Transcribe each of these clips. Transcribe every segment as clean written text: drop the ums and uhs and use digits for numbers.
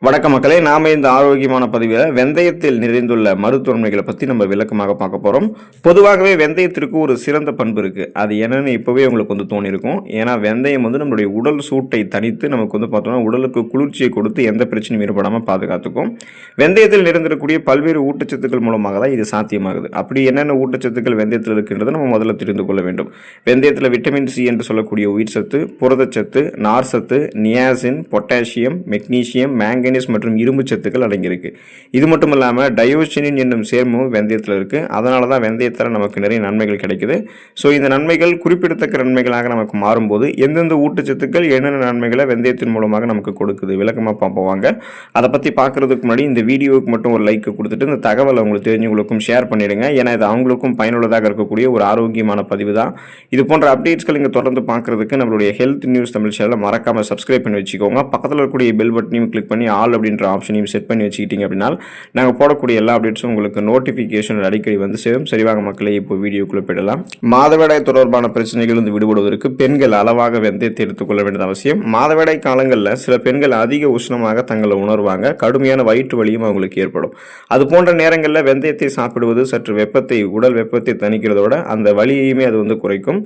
வணக்கம் மக்களே, நாம இந்த ஆரோக்கியமான பதிவில் வெந்தயத்தில் நிறைந்துள்ள மருத்துவமைகளை பற்றி நம்ம விளக்கமாக பார்க்க போகிறோம். பொதுவாகவே வெந்தயத்திற்கு ஒரு சிறந்த பண்பு இருக்குது. அது என்னன்னு இப்போவே உங்களுக்கு தோணியிருக்கும். ஏன்னா வெந்தயம் நம்மளுடைய உடல் சூட்டை தணித்து நமக்கு பார்த்தோம்னா உடலுக்கு குளிர்ச்சியை கொடுத்து எந்த பிரச்சனையும் ஏற்படாமல் பாதுகாத்துக்கும். வெந்தயத்தில் நிறைந்திருக்கக்கூடிய பல்வேறு ஊட்டச்சத்துக்கள் மூலமாக தான் இது சாத்தியமாகுது. அப்படி என்னென்ன ஊட்டச்சத்துக்கள் வெந்தயத்தில் இருக்கின்றதை நம்ம முதல்ல தெரிந்து கொள்ள வேண்டும். வெந்தயத்தில் விட்டமின் சி என்று சொல்லக்கூடிய உயிர் சத்து, புரதச்சத்து, நார் சத்து, நியாசின், பொட்டாசியம், மெக்னீசியம், மேங்கனீஸ் மற்றும் இரும்பு சத்துக்கள் அடங்கியிருக்கு. இது மட்டும் இல்லாமல் டயோசினின் என்னும் சேர்மமும் வெந்தயத்தில் இருக்கு. அதனால தான் வெந்தயத்தில் நமக்கு நிறைய நன்மைகள் கிடைக்குது. ஸோ இந்த நன்மைகள் குறிப்பிடத்தக்க நன்மைகளாக நமக்கு மாறும்போது எந்தெந்த ஊட்டச்சத்துக்கள் என்னென்ன நன்மைகளை வெந்தயத்தின் மூலமாக நமக்கு கொடுக்குது விளக்கமாக பார்ப்போவாங்க. அதை பற்றி பார்க்கறதுக்கு முன்னாடி இந்த வீடியோவுக்கு மட்டும் ஒரு லைக் கொடுத்துட்டு இந்த தகவலை உங்களுக்கு தெரிஞ்சவங்களுக்கும் ஷேர் பண்ணிடுங்க. ஏன்னா இது அவங்களுக்கும் பயனுள்ளதாக இருக்கக்கூடிய ஒரு ஆரோக்கியமான பதிவு தான். இது போன்ற அப்டேட்ஸ்கள் இங்கே தொடர்ந்து பார்க்கறதுக்கு நம்மளுடைய ஹெல்த் நியூஸ் தமிழ் சேனலை மறக்காம சப்ஸ்கிரைப் பண்ணி வச்சுக்கோங்க. பக்கத்தில் இருக்கக்கூடிய பெல் பட்டனையும் கிளிக் பண்ணி ஆல் அப்படின்ற ஆப்ஷனையும் செட் பண்ணி வச்சுக்கிட்டீங்க அப்படின்னா நாங்கள் போடக்கூடிய எல்லா அப்டேட்ஸும் உங்களுக்கு நோட்டிஃபிகேஷன் அடிக்கடி வந்து சேரும். சரிவாங்க மக்களே, இப்போ வீடியோக்குள்ள போயிடலாம். மாதவிடாய் தொடர்பான பிரச்சனைகள் விடுபடுவதற்கு பெண்கள் அளவாக வெந்தயத்தை எடுத்துக்கொள்ள வேண்டியது அவசியம். மாதவிடாய் காலங்களில் சில பெண்கள் அதிக உஷ்ணமாக தங்களை உணர்வாங்க. கடுமையான வயிற்று வலியும் அவங்களுக்கு ஏற்படும். அது போன்ற நேரங்களில் வெந்தயத்தை சாப்பிடுவது சற்று உடல் வெப்பத்தை தணிக்கிறதோட அந்த வலியையுமே அது குறைக்கும்.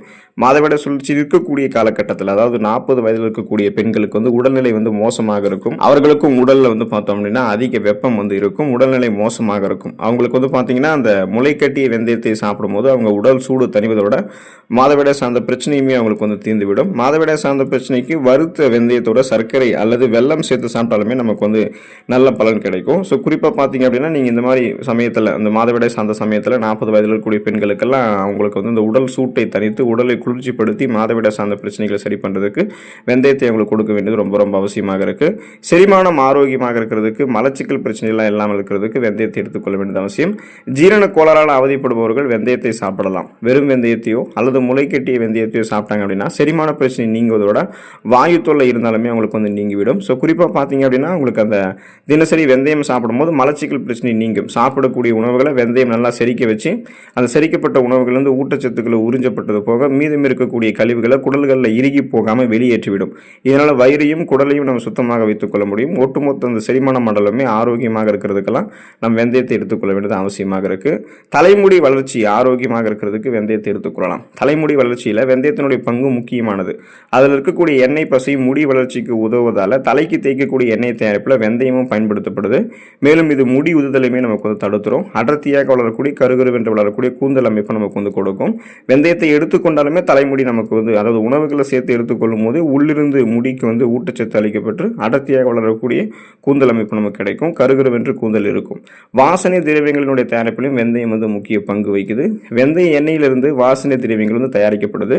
மாதவிடாய் சுழற்சி இருக்கக்கூடிய காலகட்டத்தில், அதாவது 40 வயதில் இருக்கக்கூடிய பெண்களுக்கு உடல்நிலை மோசமாக இருக்கும். அவர்களுக்கும் உடல்ல பார்த்தோம் அப்படின்னா அதிக வெப்பம் இருக்கும். உடல்நிலை மோசமாக இருக்கும். அவங்களுக்கு பார்த்தீங்கன்னா அந்த முளைக்கட்டிய வெந்தயத்தை சாப்பிடும்போது அவங்க உடல் சூடு தணிவதோட மாதவிடாய் சார்ந்த பிரச்சனையுமே அவங்களுக்கு தீர்ந்துவிடும். மாதவிடாய் சார்ந்த பிரச்சனைக்கு வறுத்த வெந்தயத்தோட சர்க்கரை அல்லது வெல்லம் சேர்த்து சாப்பிட்டாலுமே நமக்கு நல்ல பலன் கிடைக்கும். ஸோ குறிப்பாக பார்த்தீங்க அப்படின்னா நீங்கள் இந்த மாதிரி சமயத்தில், அந்த மாதவிடாய் சார்ந்த சமயத்தில் 40 வயதில் இருக்கக்கூடிய பெண்களுக்கெல்லாம் அவங்களுக்கு இந்த உடல் சூட்டை தணித்து உடலை குளிர்ச்சிப்படுத்தி மாதவிடாய் சார்ந்த பிரச்சனைகளை சரி பண்ணுறதுக்கு வெந்தயத்தை அவங்களுக்கு கொடுக்க வேண்டியது ரொம்ப ரொம்ப அவசியமாக இருக்குது. செரிமானம் ஆரோக்கியமாக இருக்கிறதுக்கு, மலச்சிக்கல் பிரச்சனைலாம் இல்லாமல் இருக்கிறதுக்கு வெந்தயத்தை எடுத்துக்கொள்ள வேண்டியது அவசியம். ஜீரண கோளாறால் அவதிப்படுபவர்கள் வெந்தயத்தை சாப்பிடலாம். வெறும் வெந்தயத்தையோ அல்லது முளைக்கட்டிய வெந்தயத்தையோ சாப்பிட்டாங்க அப்படின்னா செரிமான பிரச்சனை நீங்குவதோட வாயு தொல்லை இருந்தாலுமே அவங்களுக்கு நீங்கிவிடும். ஸோ குறிப்பாக பார்த்தீங்க அப்படின்னா உங்களுக்கு அந்த தினசரி வெந்தயம் சாப்பிடும்போது மலச்சிக்கல் பிரச்சனை நீங்கும். சாப்பிடக்கூடிய உணவுகளை வெந்தயம் நல்லா செரிக்க வச்சு அந்த செரிக்கப்பட்ட உணவுகள் ஊட்டச்சத்துக்களை உறிஞ்சப்பட்டது போக மீதம் இருக்கக்கூடிய கழிவுகளை குடல்களில் இறுகி போகாமல் வெளியேற்றிவிடும். இதனால் வயிறையும் குடலையும் நம்ம சுத்தமாக வைத்துக் கொள்ள முடியும். ஒட்டுமொத்த அந்த செரிமான மண்டலமே ஆரோக்கியமாக இருக்கிறதுக்கெல்லாம் நம்ம வெந்தயத்தை எடுத்துக்கொள்ள வேண்டியது அவசியமாக இருக்கு. தலைமுடி வளர்ச்சி ஆரோக்கியமாக இருக்கிறதுக்கு வெந்தயத்தை எடுத்துக்கொள்ளலாம். தலைமுடி வளர்ச்சியில் வெந்தயத்தினுடைய பங்கு முக்கியமானது. அதில் இருக்கக்கூடிய எண்ணெய் பசை முடி வளர்ச்சிக்கு உதவுவதால் தலைக்கு தேய்க்கக்கூடிய எண்ணெய் தயாரிப்பில் வெந்தயமும் பயன்படுத்தப்படுது. மேலும் இது முடி உதுதலையுமே நமக்கு தடுத்துரும். அடர்த்தியாக வளரக்கூடிய கருகருவென்று வளரக்கூடிய கூந்தல் அமைப்பு நமக்கு கொடுக்கும். வெந்தயத்தை எடுத்துக்கொண்டாலுமே தலைமுடி நமக்கு அதாவது உணவுகளை சேர்த்து எடுத்துக்கொள்ளும் போது உள்ளிருந்து முடிக்கு ஊட்டச்சத்து அளிக்கப்பட்டு அடர்த்தியாக வளரக்கூடிய கூந்தல் அமைப்பு நமக்கு கிடைக்கும். கருகருவென்று கூந்தல் இருக்கும். வாசனை திரவியங்களினுடைய தயாரிப்பிலும் வெந்தயம் முக்கிய பங்கு வகிக்குது. வெந்தய எண்ணெயிலிருந்து வாசனை திரவியங்கள் தயாரிக்கப்படுது.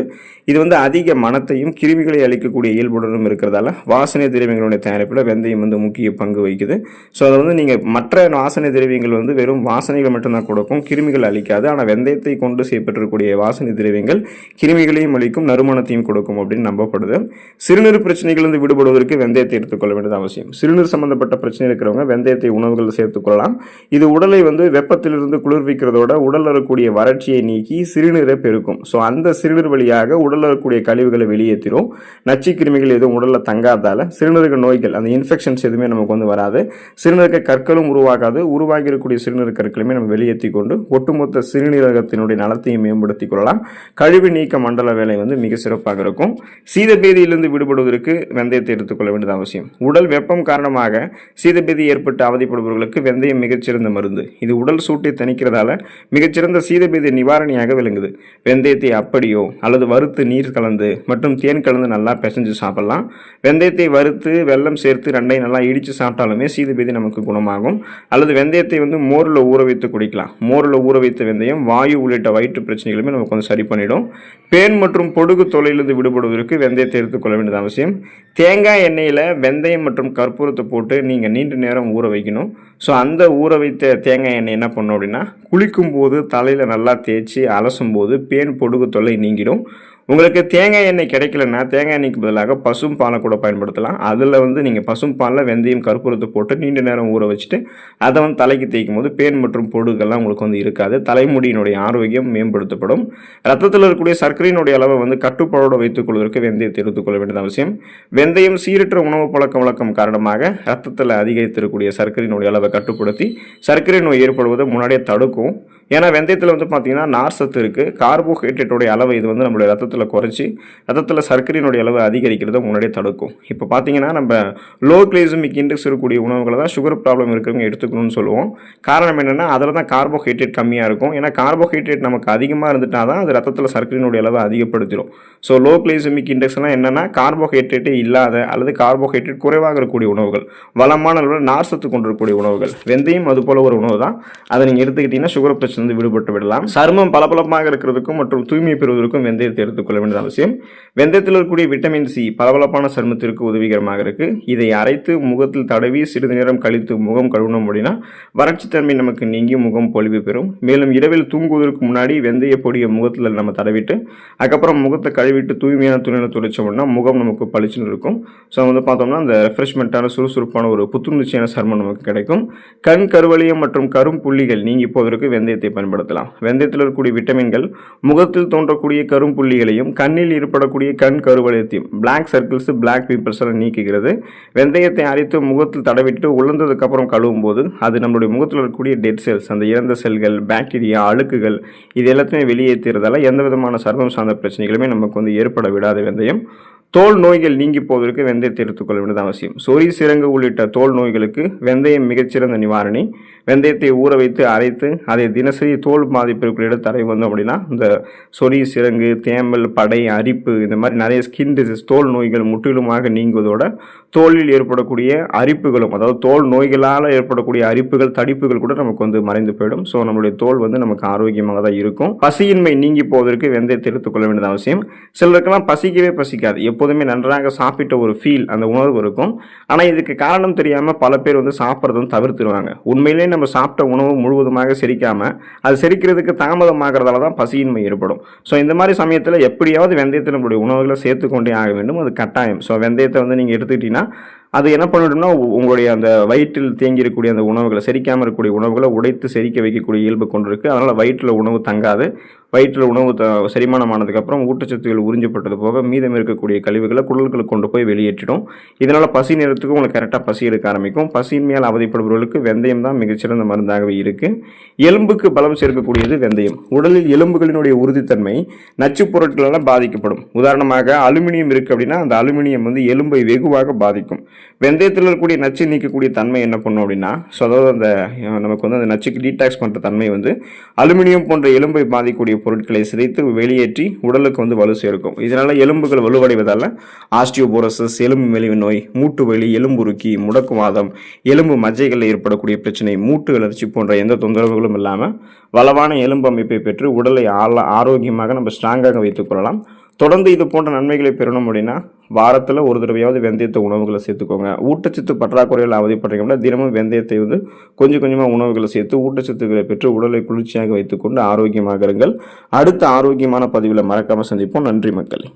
இது அதிக மனத்தையும் கிருமிகளை அளிக்கக்கூடிய இயல்புடனும் இருக்கிறதால வாசனை திரவியங்களுடைய தயாரிப்பில் வெந்தயம் முக்கிய பங்கு வகிக்குது. ஸோ அதை நீங்கள் மற்ற வாசனை திரவியங்கள் வெறும் வாசனைகள் மட்டும்தான் கொடுக்கும், கிருமிகள் அளிக்காது. ஆனால் வெந்தயத்தை கொண்டு செய்யப்பட்டிருக்கக்கூடிய வாசனை திரவியங்கள் கிருமிகளையும் அளிக்கும், நறுமணத்தையும் கொடுக்கும் அப்படின்னு நம்பப்படுது. சிறுநீர் பிரச்சனைகள் விடுபடுவதற்கு வெந்தயத்தை எடுத்துக்கொள்ள வேண்டியது அவசியம். சிறுநீர் சம்பந்தப்பட்ட பிரச்சனை இருக்கிறவங்க வெந்தயத்தை உணவுகள் சேர்த்துக்கொள்ளலாம். இது உடலை வெப்பத்திலிருந்து குளிர்விக்கிறதோட உடலில் இருக்கக்கூடிய வறட்சியை நீக்கி சிறுநீரை பெருக்கும். ஸோ அந்த சிறுநீர் வழியாக உடலில் இருக்கக்கூடிய கழிவுகளை வெளியேற்றிடும். நச்சு கிருமிகள் எதுவும் உடலில் தங்காதால சிறுநீரக நோய்கள், அந்த இன்ஃபெக்ஷன்ஸ் எதுவுமே நமக்கு வராது. சிறுநீரக கற்களும் உருவாகாது. உருவாகி இருக்கக்கூடிய சிறுநீரக கற்களுமே நம்ம வெளியேற்றி கொண்டு ஒட்டுமொத்த சிறுநீரகத்தினுடைய நலத்தையும் மேம்படுத்திக் கொள்ளலாம். கழிவு நீக்க மண்டல வேலை மிக சிறப்பாக இருக்கும். சீதபேதியிலிருந்து விடுபடுவதற்கு வெந்தயத்தை எடுத்துக்கொள்ள வேண்டியது அவசியம். உடல் வெப்பம் காரணமாக சீதபேதி ஏற்பட்டு அவதிப்படுபவர்களுக்கு வெந்தயம் மிகச்சிறந்த மருந்து. இது உடல் சூட்டை தணிக்கிறதால மிகச்சிறந்த சீதபேதி நிவாரணியாக விளங்குது. வெந்தயத்தை அப்படியோ அல்லது வறுத்து நீர் கலந்து மற்றும் தேன் கலந்து நல்லா பிசைஞ்சு சாப்பிடலாம். வெந்தயத்தை வறுத்து வெல்லம் சேர்த்து ரெண்டையும் நல்லா இடித்து சாப்பிட்டாலுமே சீதபேதி நமக்கு குணமாகும். அல்லது வெந்தயத்தை மோரில் ஊற வைத்து குடிக்கலாம். மோரில் ஊற வைத்த வெந்தயம் வாயு உள்ளிட்ட வயிற்று பிரச்சனைகளுமே நமக்கு சரி பண்ணிடும். பேன் மற்றும் பொடுகு தொலையிலிருந்து விடுபடுவதற்கு வெந்தயத்தை எடுத்துக்கொள்ள வேண்டியது அவசியம். தேங்காய் எண்ணெயில் வெந்தயம் மற்றும் கற்பூரத்தை போட்டு நீங்கள் நீண்ட நேரம் ஊற வைக்கணும். ஸோ அந்த ஊற வைத்த தேங்காய் எண்ணெய் என்ன பண்ணணும் அப்படின்னா குளிக்கும் போது தலையில் நல்லா தேய்ச்சி அலசும் போது பேன் பொடுகு தொல்லை நீங்கிடும். உங்களுக்கு தேங்காய் எண்ணெய் கிடைக்கலன்னா தேங்காய் எண்ணெய்க்கு பதிலாக பசும் பாலை கூட பயன்படுத்தலாம். அதில் வந்து நீங்கள் பசும் பாலில் வெந்தயம் கற்பூரத்தை போட்டு நீண்ட நேரம் ஊற வச்சுட்டு அதை வந்து தலைக்கு தேய்க்கும் போது பேன் மற்றும் பொடுகள்லாம் உங்களுக்கு வந்து இருக்காது. தலைமுடியினுடைய ஆரோக்கியம் மேம்படுத்தப்படும். ரத்தத்தில் இருக்கக்கூடிய சர்க்கரையினுடைய அளவை வந்து கட்டுப்பாடோடு வைத்துக் கொள்வதற்கு வெந்தயத்தை எடுத்துக்கொள்ள வேண்டியது அவசியம். வெந்தயம் சீரற்ற உணவு பழக்க வழக்கம் காரணமாக ரத்தத்தில் அதிகரித்திருக்கக்கூடிய சர்க்கரையினுடைய அளவை கட்டுப்படுத்தி சர்க்கரை நோய் ஏற்படுவதை முன்னாடியே தடுக்கும். ஏன்னா வெந்தயத்தில் வந்து பார்த்தீங்கன்னா நார் சத்து இருக்குது. கார்போஹைட்ரேட்டோடைய அளவை இது வந்து நம்மளுடைய ரத்தத்தில் குறைச்சி ரத்தத்தில் சர்க்கரையினுடைய அளவு அதிகரிக்கிறத முன்னாடியே தடுக்கும். இப்போ பார்த்தீங்கன்னா நம்ம லோ கிளைசமிக் இண்டெக்ஸ் இருக்கக்கூடிய உணவுகளை தான் சுகர் ப்ராப்ளம் இருக்கிறவங்க எடுத்துக்கணும்னு சொல்லுவோம். காரணம் என்னென்னா அதில் தான் கார்போஹைட்ரேட் கம்மியாக இருக்கும். ஏன்னா கார்போஹைட்ரேட் நமக்கு அதிகமாக இருந்துட்டால் தான் அது ரத்தத்தில் சர்க்கரையினுடைய அளவை அதிகப்படுத்திடும். ஸோ லோ கிளைசமிக் இண்டெக்ஸ்லாம் என்னென்னா கார்போஹைட்ரேட்டே இல்லாத அல்லது கார்போஹைட்ரேட் குறைவாக இருக்கக்கூடிய உணவுகள், வளமான அளவில் நார் சத்து கொண்டிருக்கக்கூடிய உணவுகள். வெந்தயம் அது போல ஒரு உணவு தான். அதை நீங்கள் எடுத்துக்கிட்டீங்கன்னா சுகர் பிரச்சனை வந்து விடுபட்டு விடலாம். சருமம் பளபளப்பாக இருக்கிறதுக்கும் மற்றும் தூய்மை பெறுவதற்கும் வெந்தயத்தை எடுத்துக்கொள்ள வேண்டியது அவசியம். வெந்தயத்தில் இருக்கக்கூடிய விட்டமின் சி பளபளப்பான சருமத்திற்கு உதவிகரமாக இருக்கு. இதை அரைத்து முகத்தில் தடவி சிறிது நேரம் கழித்து முகம் கழுவணும் அப்படின்னா வறட்சித்தன்மை நமக்கு நீங்கி முகம் பொலிவு பெறும். மேலும் இரவில் தூங்குவதற்கு முன்னாடி வெந்தய பொடியை முகத்தில் நம்ம தடவிட்டு அதுக்கப்புறம் முகத்தை கழுவிட்டு தூய்மையான துணியில் துடைச்சோம்னா முகம் நமக்கு பளிச்சுன்னு இருக்கும். ஸோ வந்து பார்த்தோம்னா அந்த ரெஃப்ரெஷ்மெண்ட்டான சுறுசுறுப்பான ஒரு புத்துணர்ச்சியான சருமம் நமக்கு கிடைக்கும். கண் கருவலியம் மற்றும் கரும் புள்ளிகள் நீங்கி போவதற்கு வெந்தயத்தை பயன்படுத்தலாம். வெந்தயத்தில் இருக்கக்கூடிய விட்டமின்கள் முகத்தில் தோன்றக்கூடிய கரும்புள்ளிகளையும் கண்ணில் ஏற்படக்கூடிய கண் கருவளையத்தையும் பிளாக் சர்க்கிள்ஸ் பிளாக் பீப்பிள்ஸ் எல்லாம் நீக்குகிறது. வெந்தயத்தை அரைத்து முகத்தில் தடவிட்டு உலர்ந்ததுக்கு அப்புறம் கழுவும் போது அது நம்மளுடைய முகத்தில் இருக்கக்கூடிய டெட் செல்ஸ், அந்த இறந்த செல்கள், பாக்டீரியா, அழுக்குகள் இது எல்லாத்தையுமே வெளியேற்றுறதால எந்த விதமான சர்மம் சார்ந்த பிரச்சனைகளுமே நமக்கு வந்து ஏற்பட விடாத வெந்தயம். தோல் நோய்கள் நீங்கி போவதற்கு வெந்தயத்தை எடுத்துக்கொள்ள வேண்டியது அவசியம். சொறி, சிரங்கு உள்ளிட்ட தோல் நோய்களுக்கு வெந்தயம் மிகச்சிறந்த நிவாரணி. வெந்தயத்தை ஊற வைத்து அரைத்து அதை தினசரி தோல் பாதிப்பு இருக்கிற இடத்து தடவி வந்தோம் அப்படின்னா இந்த சொறி, சிரங்கு, தேமல், படை, அரிப்பு இந்த மாதிரி நிறைய ஸ்கின் டிசீஸ் தோல் நோய்கள் முற்றிலுமாக நீங்குவதோட தோலில் ஏற்படக்கூடிய அரிப்புகளும், அதாவது தோல் நோய்களால் ஏற்படக்கூடிய அரிப்புகள், தடிப்புகள் கூட நமக்கு வந்து மறைந்து போயிடும். ஸோ நம்மளுடைய தோல் வந்து நமக்கு ஆரோக்கியமாக தான் இருக்கும். பசியின்மை நீங்கி போவதற்கு வெந்தயத்தை எடுத்துக்கொள்ள வேண்டியது அவசியம். சிலருக்கெல்லாம் பசிக்கவே பசிக்காது, எப்போதுமே நன்றாக சாப்பிட்ட ஒரு ஃபீல் அந்த உணர்வு இருக்கும். ஆனால் இதுக்கு காரணம் தெரியாமல் பல பேர் வந்து சாப்பிட்றதும் தவிர்த்துருவாங்க. உண்மையிலே நம்ம சாப்பிட்ட உணவு முழுவதுமாக செரிக்காமல் அது செரிக்கிறதுக்கு தாமதமாகிறதால தான் பசியின்மை ஏற்படும். ஸோ இந்த மாதிரி சமயத்தில் எப்படியாவது வெந்தயத்தை நம்மளுடைய உணவுகளை சேர்த்துக்கொண்டே ஆக வேண்டும், அது கட்டாயம். ஸோ வெந்தயத்தை வந்து நீங்கள் எடுத்துக்கிட்டீங்கன்னா அது என்ன பண்ணிடும்னா உங்களுடைய அந்த வயிற்றில் தேங்கி இருக்கக்கூடிய அந்த உணவுகளை, செரிக்காமல் இருக்கக்கூடிய உணவுகளை உடைத்து செரிக்க வைக்கக்கூடிய இயல்பு கொண்டிருக்கு. அதனால் வயிற்றில் உணவு தங்காது. வயிற்றில் உணவு செரிமானமானதுக்கப்புறம் ஊட்டச்சத்துகள் உறிஞ்சப்பட்டது போக மீதம் இருக்கக்கூடிய கழிவுகளை குடல்களுக்கு கொண்டு போய் வெளியேற்றிடும். இதனால் பசி நேரத்துக்கு உங்களுக்கு கரெக்டாக பசி எடுக்க ஆரம்பிக்கும். பசியின்மையால் அவதிப்படுபவர்களுக்கு வெந்தயம் தான் மிகச்சிறந்த மருந்தாகவே இருக்குது. எலும்புக்கு பலம் சேர்க்கக்கூடியது வெந்தயம். உடலில் எலும்புகளினுடைய உறுதித்தன்மை நச்சு பொருட்களால் பாதிக்கப்படும். உதாரணமாக அலுமினியம் இருக்குது அப்படின்னா அந்த அலுமினியம் வந்து எலும்பை வெகுவாக பாதிக்கும். வெந்தயத்தில் இருக்கக்கூடிய நச்சு நீக்கக்கூடிய தன்மை என்ன பண்ணும் அப்படின்னா, ஸோ அதாவது அந்த நமக்கு வந்து அந்த நச்சுக்கு டீடாக்ஸ் பண்ணுற தன்மை வந்து அலுமினியம் போன்ற எலும்பை பாதிக்கக்கூடிய பொருட்களை சிதைத்து வெளியேற்றி உடலுக்கு வந்து வலு சேர்க்கும். இதனால எலும்புகள் வலுவடைவதால் ஆஸ்டியோபோரோசிஸ், எலும்பு மெலிவு நோய், மூட்டு வலி, எலும்புருக்கி, முடக்குவாதம், எலும்பு மஜ்ஜைகளில் ஏற்படக்கூடிய பிரச்சனை, மூட்டு வளர்ச்சி போன்ற எந்த தொந்தரவுகளும் இல்லாமல் வளவான எலும்பு அமைப்பை பெற்று உடலை ஆரோக்கியமாக நம்ம ஸ்ட்ராங்காக வைத்துக் கொள்ளலாம். தொடர்ந்து இது போன்ற நன்மைகளை பெறணும் அப்படின்னா வாரத்தில் ஒரு தடவையாவது வெந்தயத்தை உணவுகளை சேர்த்துக்கோங்க. ஊட்டச்சத்து பற்றாக்குறையில் அவதிப்படுறீங்கன்னா தினமும் வெந்தயத்தை வந்து கொஞ்சம் கொஞ்சமாக உணவுகளை சேர்த்து ஊட்டச்சத்துக்களை பெற்று உடலை குளிர்ச்சியாக வைத்துக்கொண்டு ஆரோக்கியமாக இருங்கள். அடுத்த ஆரோக்கியமான பதிவில் மறக்காமல் சந்திப்போம். நன்றி மக்களே.